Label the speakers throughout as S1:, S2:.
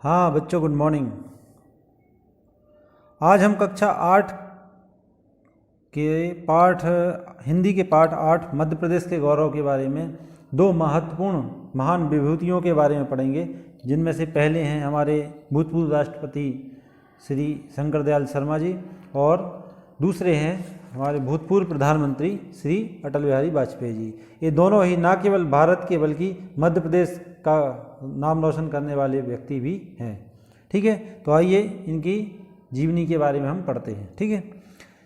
S1: हाँ बच्चों, good morning. आज हम कक्षा 8 के पाठ हिंदी के पाठ 8 मध्य प्रदेश के गौरव के बारे में दो महत्वपूर्ण महान विभूतियों के बारे में पढ़ेंगे, जिनमें से पहले हैं हमारे भूतपूर्व राष्ट्रपति श्री शंकर दयाल शर्मा जी और दूसरे हैं हमारे भूतपूर्व प्रधानमंत्री श्री अटल बिहारी वाजपेयी जी। ये दोनों ही न केवल भारत के बल्कि मध्य प्रदेश का नाम रोशन करने वाले व्यक्ति भी हैं। ठीक है, तो आइए इनकी जीवनी के बारे में हम पढ़ते हैं। ठीक है,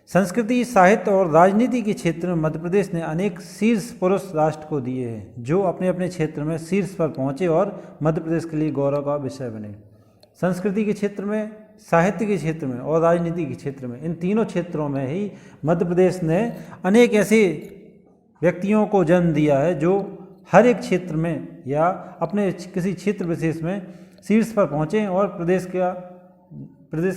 S1: संस्कृति, साहित्य और राजनीति के क्षेत्र में मध्य प्रदेश ने अनेक शीर्ष पुरुष राष्ट्र को दिए हैं, जो अपने अपने क्षेत्र में शीर्ष पर पहुँचे और मध्य प्रदेश के लिए गौरव का विषय बने। संस्कृति के क्षेत्र में, साहित्य के क्षेत्र में और राजनीति के क्षेत्र में, इन तीनों क्षेत्रों में ही मध्य प्रदेश ने अनेक ऐसे व्यक्तियों को जन्म दिया है जो हर एक क्षेत्र में या अपने किसी क्षेत्र विशेष में शीर्ष पर पहुँचे और प्रदेश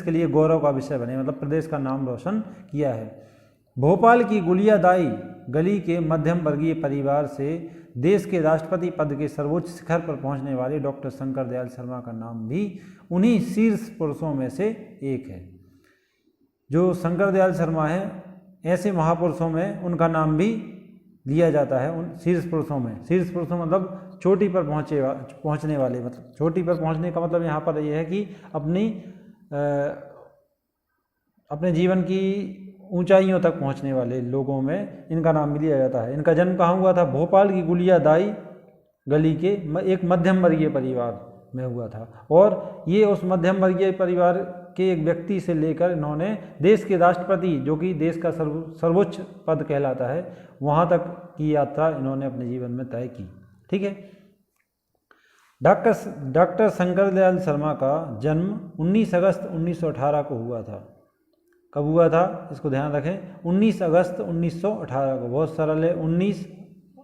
S1: के लिए गौरव का विषय बने, मतलब प्रदेश का नाम रोशन किया है। भोपाल की गुलियादाई गली के मध्यम वर्गीय परिवार से देश के राष्ट्रपति पद के सर्वोच्च शिखर पर पहुंचने वाले डॉक्टर शंकर दयाल शर्मा का नाम भी उन्हीं शीर्ष पुरुषों में से एक है। जो शंकर दयाल शर्मा है, ऐसे महापुरुषों में उनका नाम भी लिया जाता है। उन शीर्ष पुरुषों में, शीर्ष पुरुषों मतलब चोटी पर पहुंचने वाले, मतलब चोटी पर पहुंचने का मतलब यहाँ पर यह है कि अपने जीवन की ऊंचाइयों तक पहुंचने वाले लोगों में इनका नाम भी लिया जाता है। इनका जन्म कहाँ हुआ था? भोपाल की गुलियादाई गली के एक मध्यम वर्गीय परिवार में हुआ था, और ये उस मध्यम वर्गीय परिवार के एक व्यक्ति से लेकर इन्होंने देश के राष्ट्रपति, जो कि देश का सर्वोच्च पद कहलाता है, वहाँ तक की यात्रा इन्होंने अपने जीवन में तय की। ठीक है, डॉक्टर शंकर दयाल शर्मा का जन्म 19 अगस्त 1918 को हुआ था। कब हुआ था, इसको ध्यान रखें, 19 अगस्त 1918 को। बहुत सरल है, 19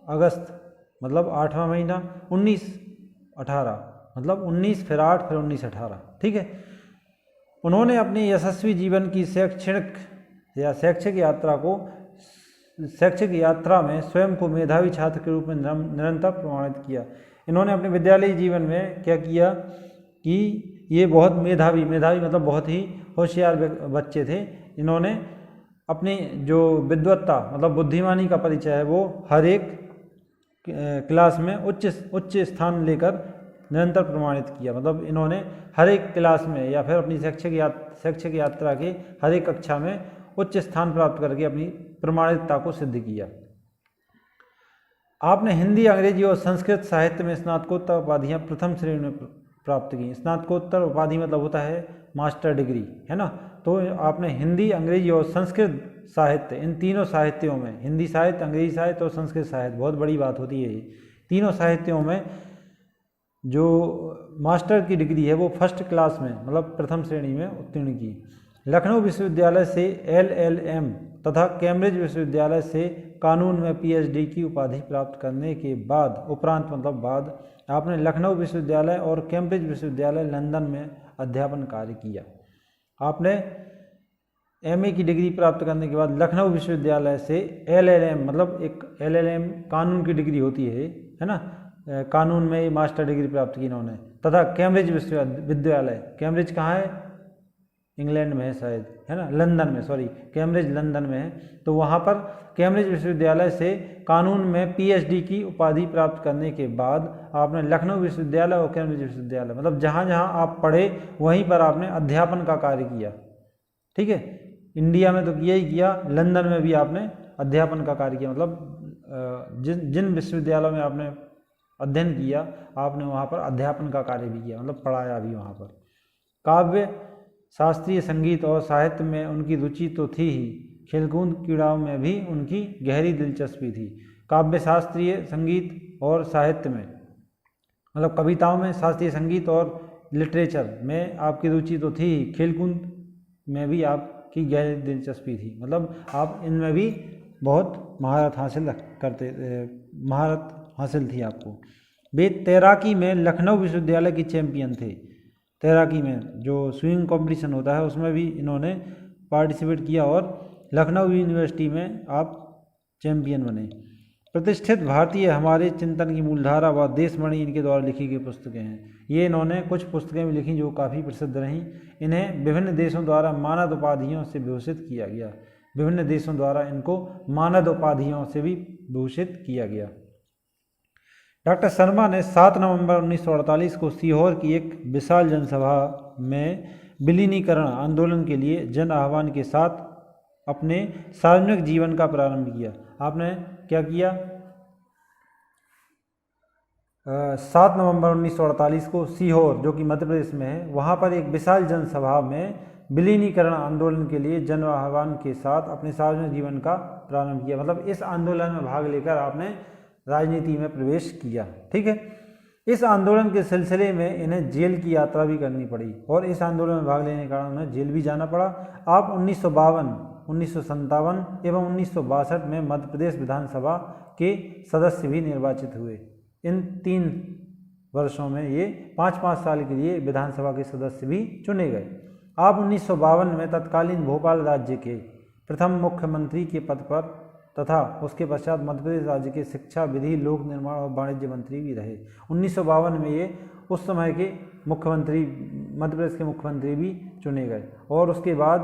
S1: अगस्त मतलब 8वां महीना, 1918 मतलब 19 फिर 8 फिर 19 18। ठीक है, उन्होंने अपने यशस्वी जीवन की शैक्षिक यात्रा में स्वयं को मेधावी छात्र के रूप में निरंतर प्रमाणित किया। इन्होंने अपने विद्यालय जीवन में क्या किया कि ये बहुत मेधावी मतलब बहुत ही होशियार बच्चे थे। इन्होंने अपनी जो विद्वत्ता मतलब बुद्धिमानी का परिचय है, वो हर एक क्लास में उच्च स्थान लेकर निरंतर प्रमाणित किया। मतलब इन्होंने हर एक क्लास में या फिर अपनी शैक्षिक यात्रा के हर एक कक्षा में उच्च स्थान प्राप्त करके अपनी प्रमाणिकता को सिद्ध किया। आपने हिंदी, अंग्रेजी और संस्कृत साहित्य में स्नातकोत्तर उपाधियाँ प्रथम श्रेणी में प्राप्त की। स्नातकोत्तर उपाधि मतलब होता है मास्टर डिग्री, है ना। तो आपने हिंदी, अंग्रेजी और संस्कृत साहित्य, इन तीनों साहित्यों में, हिंदी साहित्य, अंग्रेजी साहित्य और संस्कृत साहित्य, बहुत बड़ी बात होती है ये, तीनों साहित्यों में जो मास्टर की डिग्री है वो फर्स्ट क्लास में मतलब प्रथम श्रेणी में उत्तीर्ण की। लखनऊ विश्वविद्यालय से LLM तथा कैम्ब्रिज विश्वविद्यालय से कानून में PhD की उपाधि प्राप्त करने के बाद आपने लखनऊ विश्वविद्यालय और कैम्ब्रिज विश्वविद्यालय लंदन में अध्यापन कार्य किया। आपने MA की डिग्री प्राप्त करने के बाद लखनऊ विश्वविद्यालय से LLM मतलब एक LLM कानून की डिग्री होती है ना, कानून में मास्टर डिग्री प्राप्त की इन्होंने, तथा कैम्ब्रिज विश्वविद्यालय, कैम्ब्रिज कहाँ है? इंग्लैंड में है शायद, है ना, लंदन में, सॉरी, कैम्ब्रिज लंदन में है। तो वहाँ पर कैम्ब्रिज विश्वविद्यालय से कानून में PhD की उपाधि प्राप्त करने के बाद आपने लखनऊ विश्वविद्यालय और कैम्ब्रिज विश्वविद्यालय मतलब जहाँ जहाँ आप पढ़े वहीं पर आपने अध्यापन का कार्य किया। ठीक है, इंडिया में तो किया ही किया, लंदन में भी आपने अध्यापन का कार्य किया। मतलब जिन विश्वविद्यालयों में आपने अध्ययन किया, आपने वहाँ पर अध्यापन का कार्य भी किया, मतलब पढ़ाया भी वहाँ पर। काव्य, शास्त्रीय संगीत और साहित्य में उनकी रुचि तो थी ही, खेलकूद क्रीड़ाओं में भी उनकी गहरी दिलचस्पी थी। काव्य, शास्त्रीय संगीत और साहित्य में मतलब कविताओं में, शास्त्रीय संगीत और लिटरेचर में आपकी रुचि तो थी ही, खेलकूद में भी आपकी गहरी दिलचस्पी थी। मतलब आप इनमें भी बहुत महारत हासिल थी आपको। वे तैराकी में लखनऊ विश्वविद्यालय की चैंपियन थे। तैराकी में जो स्विमिंग कंपटीशन होता है उसमें भी इन्होंने पार्टिसिपेट किया और लखनऊ यूनिवर्सिटी में आप चैंपियन बने। प्रतिष्ठित भारतीय हमारे चिंतन की मूलधारा व देशमणि इनके द्वारा लिखी गई पुस्तकें हैं। ये इन्होंने कुछ पुस्तकें भी लिखी जो काफ़ी प्रसिद्ध रहीं। इन्हें विभिन्न देशों द्वारा मानद उपाधियों से विभूषित किया गया। विभिन्न देशों द्वारा इनको मानद उपाधियों से भी भूषित किया गया। डॉक्टर शर्मा ने 7 नवंबर 1948 को सीहोर की एक विशाल जनसभा में विलीनीकरण आंदोलन के लिए जन आह्वान के साथ अपने सार्वजनिक जीवन का प्रारंभ किया। आपने क्या किया? 7 नवंबर 1948 को सीहोर, जो कि मध्य प्रदेश में है, वहाँ पर एक विशाल जनसभा में विलीनीकरण आंदोलन के लिए जन आह्वान के साथ अपने सार्वजनिक जीवन का प्रारंभ किया। मतलब इस आंदोलन में भाग लेकर आपने राजनीति में प्रवेश किया। ठीक है। इस आंदोलन के सिलसिले में इन्हें जेल की यात्रा भी करनी पड़ी और इस आंदोलन में भाग लेने के कारण उन्हें जेल भी जाना पड़ा। आप 1952, 1957 एवं 1962 में मध्य प्रदेश विधानसभा के सदस्य भी निर्वाचित हुए। इन 3 वर्षों में ये 5-5 साल के लिए विधानसभा के सदस्य भी चुने गए। आप 1952 में तत्कालीन भोपाल राज्य के प्रथम मुख्यमंत्री के पद पर तथा उसके पश्चात मध्य प्रदेश राज्य के शिक्षा, विधि, लोक निर्माण और वाणिज्य मंत्री भी रहे। 1952 में ये उस समय के मुख्यमंत्री, मध्य प्रदेश के मुख्यमंत्री भी चुने गए और उसके बाद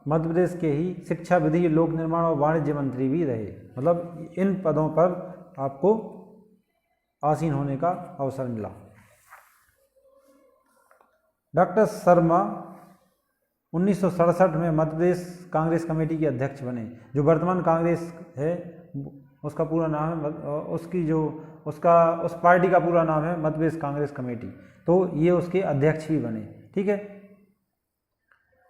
S1: मध्य प्रदेश के ही शिक्षा, विधि, लोक निर्माण और वाणिज्य मंत्री भी रहे। मतलब इन पदों पर आपको आसीन होने का अवसर मिला। डॉक्टर शर्मा 1967 में मध्य प्रदेश कांग्रेस कमेटी के अध्यक्ष बने। जो वर्तमान कांग्रेस है उसका पूरा नाम है, उस पार्टी का पूरा नाम है मध्य प्रदेश कांग्रेस कमेटी। तो ये उसके अध्यक्ष भी बने। ठीक है।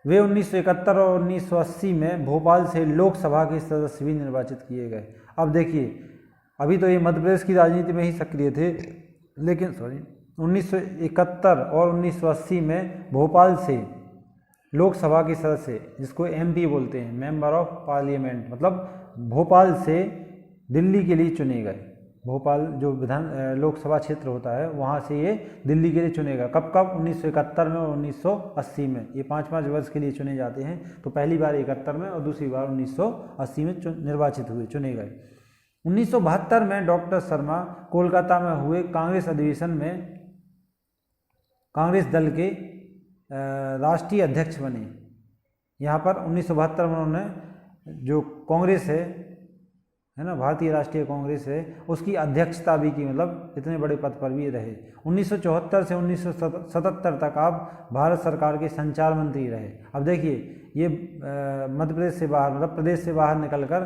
S1: वे 1971 और 1980 में भोपाल से लोकसभा के सदस्य भी निर्वाचित किए गए। अब देखिए, अभी तो ये मध्य प्रदेश की राजनीति में ही सक्रिय थे, लेकिन 1971 और 1980 में भोपाल से लोकसभा के सदस्य, जिसको एमपी बोलते हैं, मेंबर ऑफ पार्लियामेंट, मतलब भोपाल से दिल्ली के लिए चुने गए। भोपाल जो लोकसभा क्षेत्र होता है वहाँ से ये दिल्ली के लिए चुने गए। कब 1971 में और 1980 में। ये 5-5 वर्ष के लिए चुने जाते हैं। तो पहली बार 71 में और दूसरी बार 1980 में निर्वाचित हुए, चुने गए। 1972 में डॉक्टर शर्मा कोलकाता में हुए कांग्रेस अधिवेशन में कांग्रेस दल के राष्ट्रीय अध्यक्ष बने। यहाँ पर 1972 में उन्होंने जो कांग्रेस है ना, भारतीय राष्ट्रीय कांग्रेस है, उसकी अध्यक्षता भी की। मतलब इतने बड़े पद पर भी रहे। 1974 से 1977 तक आप भारत सरकार के संचार मंत्री रहे। अब देखिए, ये मध्य प्रदेश से बाहर, मतलब प्रदेश से बाहर निकलकर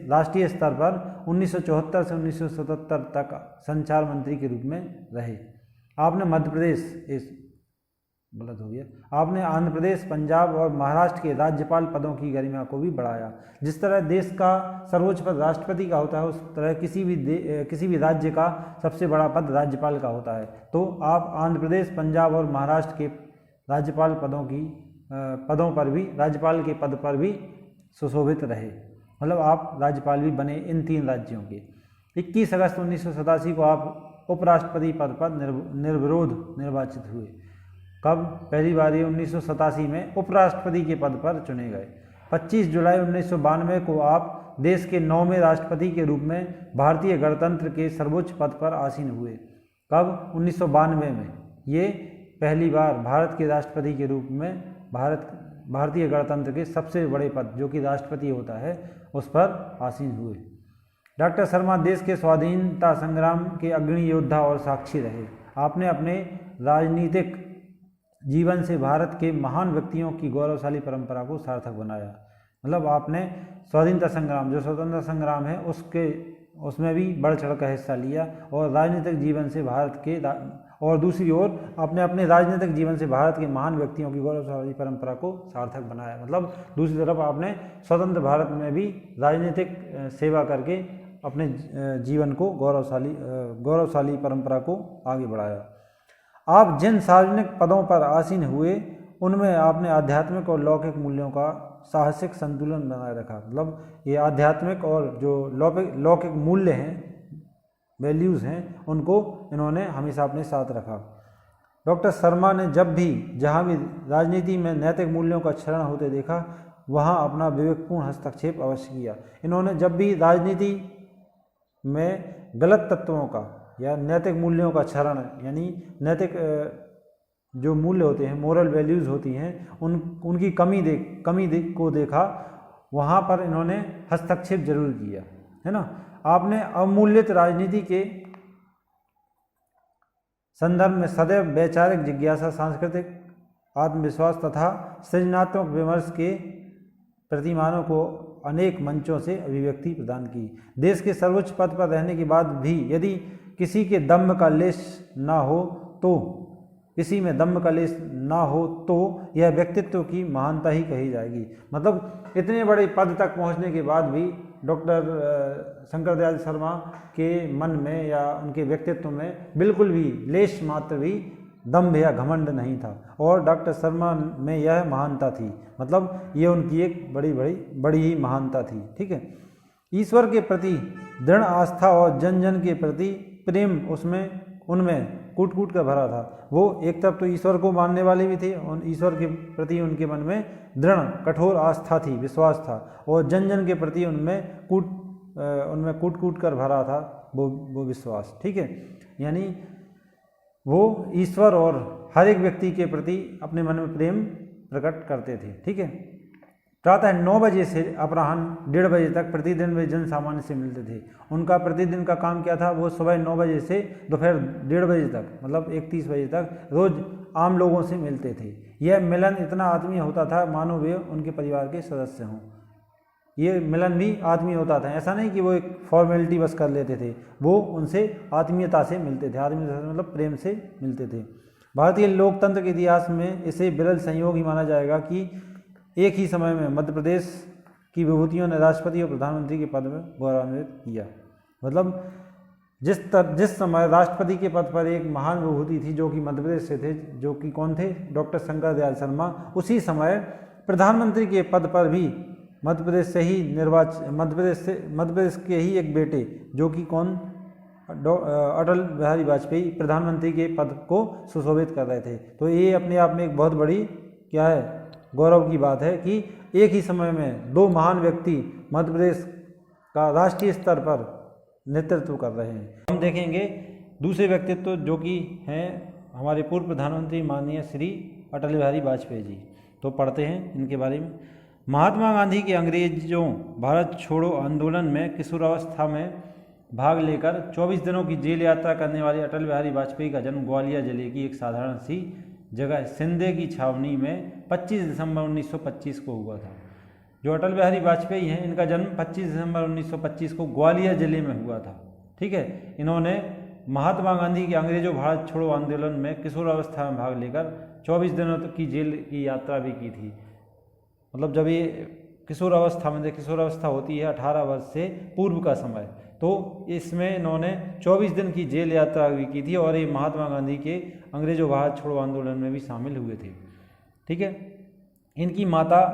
S1: राष्ट्रीय स्तर पर 1974 से 1977 तक संचार मंत्री के रूप में रहे। आपने मध्य प्रदेश, गलत हो गया, आपने आंध्र प्रदेश, पंजाब और महाराष्ट्र के राज्यपाल पदों की गरिमा को भी बढ़ाया। जिस तरह देश का सर्वोच्च पद राष्ट्रपति का होता है, उस तरह किसी भी राज्य का सबसे बड़ा पद राज्यपाल का होता है। तो आप आंध्र प्रदेश, पंजाब और महाराष्ट्र के राज्यपाल पदों पर भी, राज्यपाल के पद पर भी सुशोभित रहे। मतलब आप राज्यपाल भी बने इन 3 राज्यों के। 21 अगस्त 1987 को आप उपराष्ट्रपति पद पर निर्विरोध निर्वाचित हुए। कब? पहली बार 1987 में उपराष्ट्रपति के पद पर चुने गए। 25 जुलाई 1992 को आप देश के 9वें राष्ट्रपति के रूप में भारतीय गणतंत्र के सर्वोच्च पद पर आसीन हुए। कब? 1992 में। ये पहली बार भारत के राष्ट्रपति के रूप में भारतीय गणतंत्र के सबसे बड़े पद, जो कि राष्ट्रपति होता है, उस पर आसीन हुए। डॉक्टर शर्मा देश के स्वाधीनता संग्राम के अग्रणी योद्धा और साक्षी रहे। आपने अपने राजनीतिक जीवन से भारत के महान व्यक्तियों की गौरवशाली परंपरा को सार्थक बनाया। मतलब आपने स्वाधीनता संग्राम, जो स्वतंत्रता संग्राम है, उसमें भी बढ़ चढ़ कर हिस्सा लिया और राजनीतिक जीवन से और दूसरी ओर आपने अपने राजनीतिक जीवन से भारत के महान व्यक्तियों की गौरवशाली परंपरा को सार्थक बनाया। मतलब दूसरी तरफ आपने स्वतंत्र भारत में भी राजनीतिक सेवा करके अपने जीवन को गौरवशाली परंपरा को आगे बढ़ाया। आप जिन सार्वजनिक पदों पर आसीन हुए, उनमें आपने आध्यात्मिक और लौकिक मूल्यों का साहसिक संतुलन बनाए रखा। मतलब ये आध्यात्मिक और जो लौकिक मूल्य हैं, वैल्यूज़ हैं, उनको इन्होंने हमेशा अपने साथ रखा। डॉक्टर शर्मा ने जहाँ भी राजनीति में नैतिक मूल्यों का क्षरण होते देखा, वहाँ अपना विवेकपूर्ण हस्तक्षेप अवश्य किया। इन्होंने जब भी राजनीति में गलत तत्वों का या नैतिक मूल्यों का क्षरण, यानी नैतिक जो मूल्य होते हैं, मोरल वैल्यूज़ होती हैं, उनकी कमी को देखा, वहाँ पर इन्होंने हस्तक्षेप जरूर किया, है ना। आपने अवमूल्यित राजनीति के संदर्भ में सदैव वैचारिक जिज्ञासा, सांस्कृतिक आत्मविश्वास तथा सृजनात्मक विमर्श के प्रतिमानों को अनेक मंचों से अभिव्यक्ति प्रदान की। देश के सर्वोच्च पद पर रहने के बाद भी यदि किसी के दम्भ का लेश ना हो तो यह व्यक्तित्व की महानता ही कही जाएगी। मतलब इतने बड़े पद तक पहुंचने के बाद भी डॉक्टर शंकर दयाल शर्मा के मन में या उनके व्यक्तित्व में बिल्कुल भी लेश मात्र भी दम्भ या घमंड नहीं था, और डॉक्टर शर्मा में यह महानता थी। मतलब ये उनकी एक बड़ी ही महानता थी, ठीक है। ईश्वर के प्रति दृढ़ आस्था और जन जन के प्रति प्रेम उनमें कूट कूट कर भरा था। वो एक तरफ तो ईश्वर को मानने वाले भी थे, और ईश्वर के प्रति उनके मन में दृढ़ कठोर आस्था थी, विश्वास था, और जन जन के प्रति उनमें कूट कूट कर भरा था वो विश्वास, ठीक है। यानी वो ईश्वर और हर एक व्यक्ति के प्रति अपने मन में प्रेम प्रकट करते थे, ठीक है। प्रातः 9 बजे से अपराह्न 1:30 बजे तक प्रतिदिन वे जन सामान्य से मिलते थे। उनका प्रतिदिन का काम क्या था? वो सुबह 9 बजे से दोपहर 1:30 बजे तक, मतलब 1:30 बजे तक रोज आम लोगों से मिलते थे। यह मिलन इतना आत्मीय होता था मानो वे उनके परिवार के सदस्य हों। ये मिलन भी आत्मीय होता था, ऐसा नहीं कि वो एक फॉर्मेलिटी बस कर लेते थे, वो उनसे आत्मीयता से मिलते थे। आत्मीयता से मतलब प्रेम से मिलते थे। भारतीय लोकतंत्र के इतिहास में इसे विरल संयोग ही माना जाएगा कि एक ही समय में मध्य प्रदेश की विभूतियों ने राष्ट्रपति और प्रधानमंत्री के पद में गौरवान्वित किया। मतलब जिस समय राष्ट्रपति के पद पर एक महान विभूति थी जो कि मध्य प्रदेश से थे, जो कि कौन थे? डॉक्टर शंकर दयाल शर्मा। उसी समय प्रधानमंत्री के पद पर भी मध्य प्रदेश के ही एक बेटे, जो कि कौन? अटल बिहारी वाजपेयी, प्रधानमंत्री के पद को सुशोभित कर रहे थे। तो ये अपने आप में एक बहुत बड़ी क्या है, गौरव की बात है कि एक ही समय में 2 महान व्यक्ति मध्य प्रदेश का राष्ट्रीय स्तर पर नेतृत्व कर रहे हैं। हम देखेंगे दूसरे व्यक्तित्व जो कि हैं हमारे पूर्व प्रधानमंत्री माननीय श्री अटल बिहारी वाजपेयी जी। तो पढ़ते हैं इनके बारे में। महात्मा गांधी के अंग्रेजों भारत छोड़ो आंदोलन में किशोरावस्था में भाग लेकर 24 दिनों की जेल यात्रा करने वाले अटल बिहारी वाजपेयी का जन्म ग्वालियर जिले की एक साधारण सी जगह सिंधे की छावनी में 25 दिसंबर 1925 को हुआ था। जो अटल बिहारी वाजपेयी हैं, इनका जन्म 25 दिसंबर 1925 को ग्वालियर जिले में हुआ था, ठीक है। इन्होंने महात्मा गांधी के अंग्रेजों भारत छोड़ो आंदोलन में किशोरावस्था में भाग लेकर 24 दिनों तक की जेल की यात्रा भी की थी। मतलब जब ये किशोरावस्था में, किशोरावस्था होती है 18 वर्ष से पूर्व का समय, तो इसमें इन्होंने 24 दिन की जेल यात्रा भी की थी, और ये महात्मा गांधी के अंग्रेजों भारत छोड़ो आंदोलन में भी शामिल हुए थे, ठीक है। इनकी माता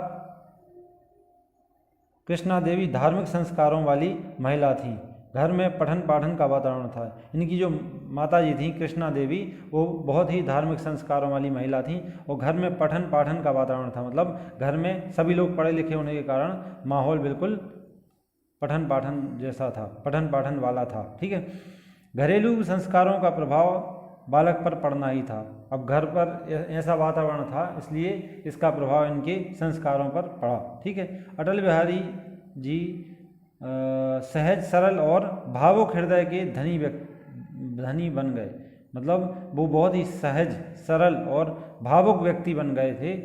S1: कृष्णा देवी धार्मिक संस्कारों वाली महिला थी। घर में पठन पाठन का वातावरण था। इनकी जो माता जी थी कृष्णा देवी, वो बहुत ही धार्मिक संस्कारों वाली महिला थी, और घर में पठन पाठन का वातावरण था। मतलब घर में सभी लोग पढ़े लिखे होने के कारण माहौल बिल्कुल पठन पाठन जैसा था, पठन पाठन वाला था, ठीक है। घरेलू संस्कारों का प्रभाव बालक पर पड़ना ही था। अब घर पर ऐसा वातावरण था, इसलिए इसका प्रभाव इनके संस्कारों पर पड़ा, ठीक है। अटल बिहारी जी सहज सरल और भावुक हृदय के धनी बन गए। मतलब वो बहुत ही सहज सरल और भावुक व्यक्ति बन गए थे,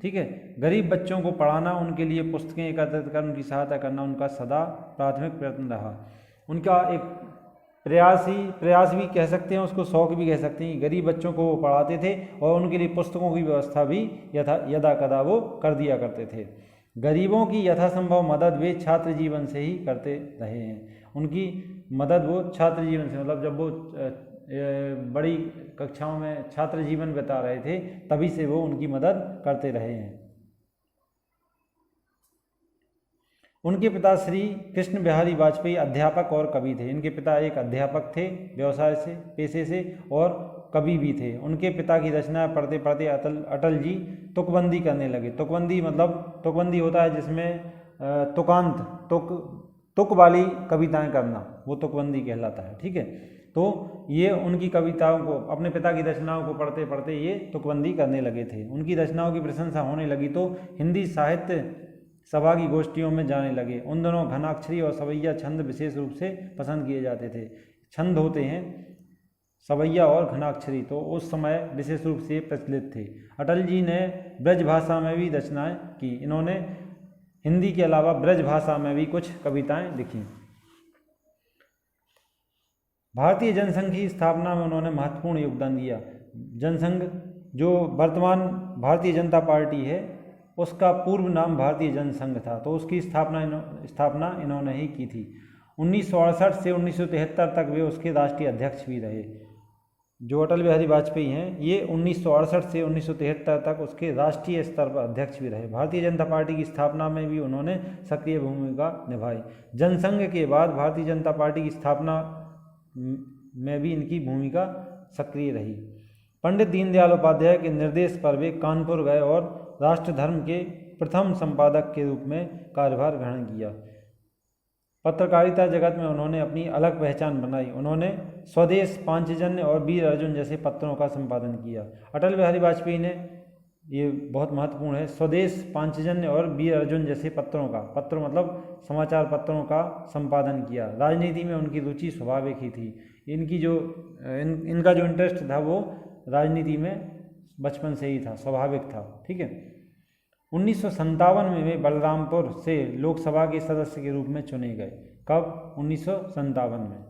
S1: ठीक है। गरीब बच्चों को पढ़ाना, उनके लिए पुस्तकें एकत्रित कर उनकी सहायता करना उनका सदा प्राथमिक प्रयत्न रहा। उनका एक प्रयास भी कह सकते हैं, उसको शौक भी कह सकते हैं। गरीब बच्चों को वो पढ़ाते थे और उनके लिए पुस्तकों की व्यवस्था भी यदा कदा वो कर दिया करते थे। गरीबों की यथासंभव मदद वे छात्र जीवन से ही करते रहे हैं। उनकी मदद वो छात्र जीवन से, मतलब जब वो बड़ी कक्षाओं में छात्र जीवन बिता रहे थे, तभी से वो उनकी मदद करते रहे हैं। उनके पिता श्री कृष्ण बिहारी वाजपेयी अध्यापक और कवि थे। इनके पिता एक अध्यापक थे व्यवसाय से, पेशे से, और कवि भी थे। उनके पिता की रचना पढ़ते पढ़ते अटल जी तुकबंदी करने लगे। तुकबंदी होता है जिसमें तुक वाली कविताएं करना, वो तुकबंदी कहलाता है। ठीक है, तो ये उनकी कविताओं को, अपने पिता की रचनाओं को पढ़ते पढ़ते ये तुकबंदी करने लगे थे। उनकी रचनाओं की प्रशंसा होने लगी तो हिंदी साहित्य सभा की गोष्ठियों में जाने लगे। उन दोनों घनाक्षरी और सवैया छंद विशेष रूप से पसंद किए जाते थे। छंद होते हैं सवैया और घनाक्षरी, तो उस समय विशेष रूप से प्रचलित थे। अटल जी ने ब्रज भाषा में भी रचनाएं की। इन्होंने हिंदी के अलावा ब्रज भाषा में भी कुछ कविताएं लिखी। भारतीय जनसंघ की स्थापना में उन्होंने महत्वपूर्ण योगदान दिया। जनसंघ जो वर्तमान भारतीय जनता पार्टी है उसका पूर्व नाम भारतीय जनसंघ था, तो उसकी स्थापना इन्होंने ही की थी। 1968 से 1973 तक वे उसके राष्ट्रीय अध्यक्ष भी रहे। जो अटल बिहारी वाजपेयी हैं ये 1968 से 1973 तक उसके राष्ट्रीय स्तर पर अध्यक्ष भी रहे। भारतीय जनता पार्टी की स्थापना में भी उन्होंने सक्रिय भूमिका निभाई। जनसंघ के बाद भारतीय जनता पार्टी की स्थापना में भी इनकी भूमिका सक्रिय रही। पंडित दीनदयाल उपाध्याय के निर्देश पर वे कानपुर गए और राष्ट्र धर्म के प्रथम संपादक के रूप में कार्यभार ग्रहण किया। पत्रकारिता जगत में उन्होंने अपनी अलग पहचान बनाई। उन्होंने स्वदेश, पांचजन्य और वीर अर्जुन जैसे पत्रों का संपादन किया। अटल बिहारी वाजपेयी ने, ये बहुत महत्वपूर्ण है, स्वदेश, पांचजन्य और वीर अर्जुन जैसे पत्रों का, पत्र मतलब समाचार पत्रों का संपादन किया। राजनीति में उनकी रुचि स्वाभाविक ही थी। इनकी जो इनका जो इंटरेस्ट था वो राजनीति में बचपन से ही था, स्वाभाविक था। ठीक है, 1957 में वे बलरामपुर से लोकसभा के सदस्य के रूप में चुने गए। कब? 1957 में।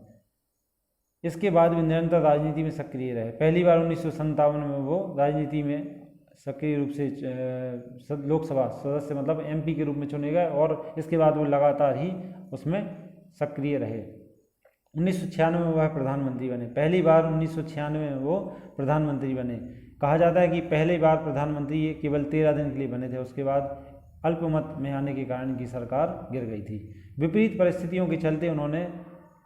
S1: इसके बाद वे निरंतर राजनीति में सक्रिय रहे। पहली बार 1957 में वो राजनीति में सक्रिय रूप से लोकसभा सदस्य मतलब एमपी के रूप में चुने गए और इसके बाद वो लगातार ही उसमें सक्रिय रहे। 1996 में वह प्रधानमंत्री बने। पहली बार 1996 में वो प्रधानमंत्री बने। कहा जाता है कि पहली बार प्रधानमंत्री ये केवल 13 दिन के लिए बने थे, उसके बाद अल्पमत में आने के कारण इनकी सरकार गिर गई थी। विपरीत परिस्थितियों के चलते उन्होंने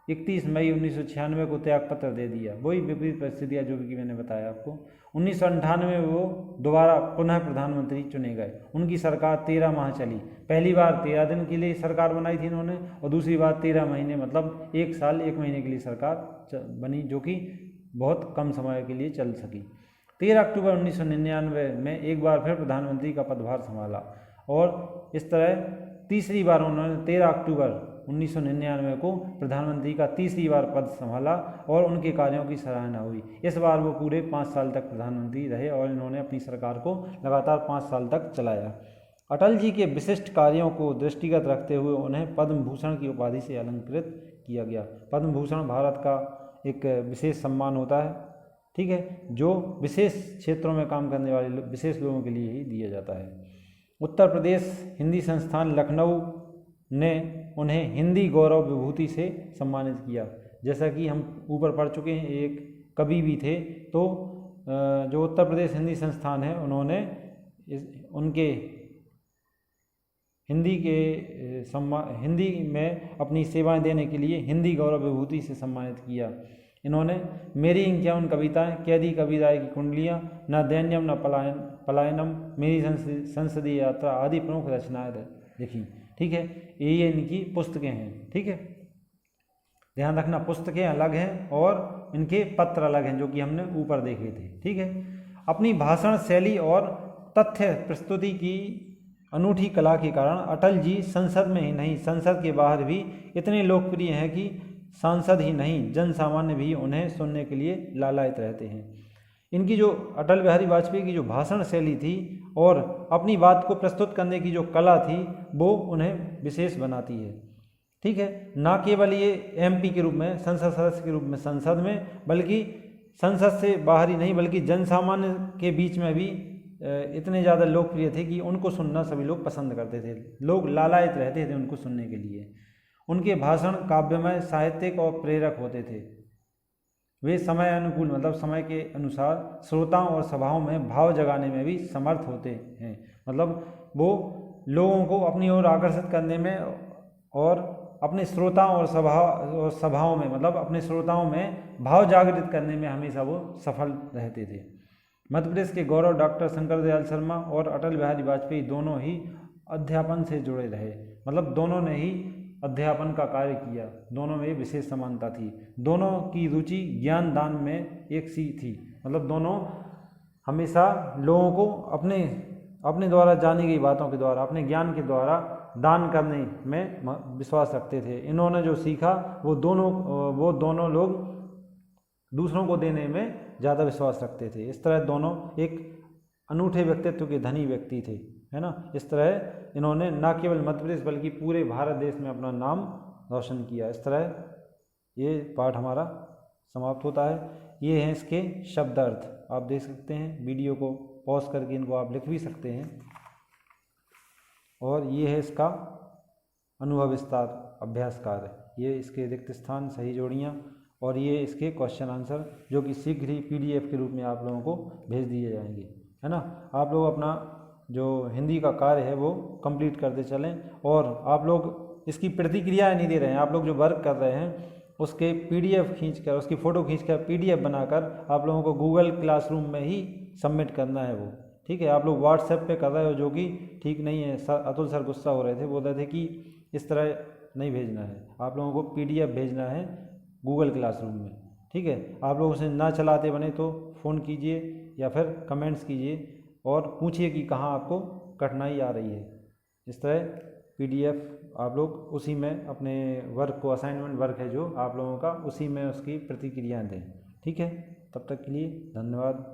S1: 31 मई 1996 को त्यागपत्र दे दिया। वही विपरीत परिस्थितियाँ जो कि मैंने बताया आपको। 1998 में वो दोबारा पुनः प्रधानमंत्री चुने गए। उनकी सरकार 13 माह चली। पहली बार 13 दिन के लिए सरकार बनाई थी इन्होंने और दूसरी बार 13 महीने मतलब 1 साल 1 महीने के लिए सरकार बनी, जो कि बहुत कम समय के लिए चल सकी। 13 अक्टूबर 1999 में एक बार फिर प्रधानमंत्री का पदभार संभाला और इस तरह तीसरी बार उन्होंने 13 अक्टूबर 1999 को प्रधानमंत्री का तीसरी बार पद संभाला और उनके कार्यों की सराहना हुई। इस बार वो पूरे 5 साल तक प्रधानमंत्री रहे और इन्होंने अपनी सरकार को लगातार 5 साल तक चलाया। अटल जी के विशिष्ट कार्यों को दृष्टिगत रखते हुए उन्हें पद्म भूषण की उपाधि से अलंकृत किया गया। पद्म भूषण भारत का एक विशेष सम्मान होता है, ठीक है, जो विशेष क्षेत्रों में काम करने वाले विशेष लोगों के लिए ही दिया जाता है। उत्तर प्रदेश हिंदी संस्थान लखनऊ ने उन्हें हिंदी गौरव विभूति से सम्मानित किया। जैसा कि हम ऊपर पढ़ चुके हैं, एक कवि भी थे, तो जो उत्तर प्रदेश हिंदी संस्थान है उन्होंने उनके हिंदी में अपनी सेवाएं देने के लिए हिंदी गौरव विभूति से सम्मानित किया। इन्होंने मेरी इक्यावन कविताएं, कैदी कबीराय की कुंडलियाँ, न दैन्यम न पलायनम, मेरी संसदीय यात्रा आदि प्रमुख रचनाएं लिखी। ठीक है, ये इनकी पुस्तकें हैं। ठीक है, ध्यान रखना, पुस्तकें अलग हैं और इनके पत्र अलग हैं, जो कि हमने ऊपर देखे थे। ठीक है, अपनी भाषण शैली और तथ्य प्रस्तुति की अनूठी कला के कारण अटल जी संसद में ही नहीं, संसद के बाहर भी इतने लोकप्रिय हैं कि सांसद ही नहीं, जन सामान्य भी उन्हें सुनने के लिए लालायित रहते हैं। इनकी जो अटल बिहारी वाजपेयी की जो भाषण शैली थी और अपनी बात को प्रस्तुत करने की जो कला थी वो उन्हें विशेष बनाती है। ठीक है, ना केवल ये एमपी के रूप में, संसद सदस्य के रूप में संसद में, बल्कि संसद से बाहर ही नहीं बल्कि जन सामान्य के बीच में भी इतने ज़्यादा लोकप्रिय थे कि उनको सुनना सभी लोग पसंद करते थे। लोग लालायित रहते थे उनको सुनने के लिए। उनके भाषण काव्यमय, साहित्यिक और प्रेरक होते थे। वे समय अनुकूल मतलब समय के अनुसार श्रोताओं और सभाओं में भाव जगाने में भी समर्थ होते हैं। मतलब वो लोगों को अपनी ओर आकर्षित करने में और अपने श्रोताओं और सभाओं में मतलब अपने श्रोताओं में भाव जागृत करने में हमेशा वो सफल रहते थे। मध्य प्रदेश के गौरव डॉक्टर शंकर दयाल शर्मा और अटल बिहारी वाजपेयी दोनों ही अध्यापन से जुड़े रहे। मतलब दोनों ने ही अध्यापन का कार्य किया। दोनों में विशेष समानता थी। दोनों की रुचि ज्ञान दान में एक सी थी, मतलब दोनों हमेशा लोगों को अपने द्वारा जानी गई बातों के द्वारा, अपने ज्ञान के द्वारा दान करने में विश्वास रखते थे। इन्होंने जो सीखा वो दोनों लोग दूसरों को देने में ज़्यादा विश्वास रखते थे। इस तरह दोनों एक अनूठे व्यक्तित्व के धनी व्यक्ति थे, है ना। इस तरह इन्होंने न केवल मध्य प्रदेश बल्कि पूरे भारत देश में अपना नाम रोशन किया। इस तरह ये पाठ हमारा समाप्त होता है। ये हैं इसके शब्द अर्थ, आप देख सकते हैं। वीडियो को पॉज करके इनको आप लिख भी सकते हैं। और ये है इसका अनुभव विस्तार अभ्यास कार्य, ये इसके रिक्त स्थान, सही जोड़ियाँ, और ये इसके क्वेश्चन आंसर जो कि शीघ्र ही PDF के रूप में आप लोगों को भेज दिए जाएंगे, है ना। आप लोग अपना जो हिंदी का कार्य है वो कंप्लीट करते चलें, और आप लोग इसकी प्रतिक्रिया नहीं दे रहे हैं। आप लोग जो वर्क कर रहे हैं उसके PDF खींचकर, उसकी फ़ोटो खींचकर PDF बनाकर आप लोगों को गूगल क्लासरूम में ही सबमिट करना है वो, ठीक है। आप लोग व्हाट्सएप पे कर रहे हो, जो कि ठीक नहीं है। अतुल सर गुस्सा हो रहे थे, बोल रहे थे कि इस तरह नहीं भेजना है, आप लोगों को PDF भेजना है गूगल क्लासरूम में, ठीक है। आप लोग उसे ना चलाते बने तो फ़ोन कीजिए या फिर कमेंट्स कीजिए और पूछिए कि कहाँ आपको कठिनाई आ रही है। इस तरह PDF आप लोग उसी में अपने वर्क को, असाइनमेंट वर्क है जो आप लोगों का, उसी में उसकी प्रतिक्रियाएँ दें, ठीक है। तब तक के लिए धन्यवाद।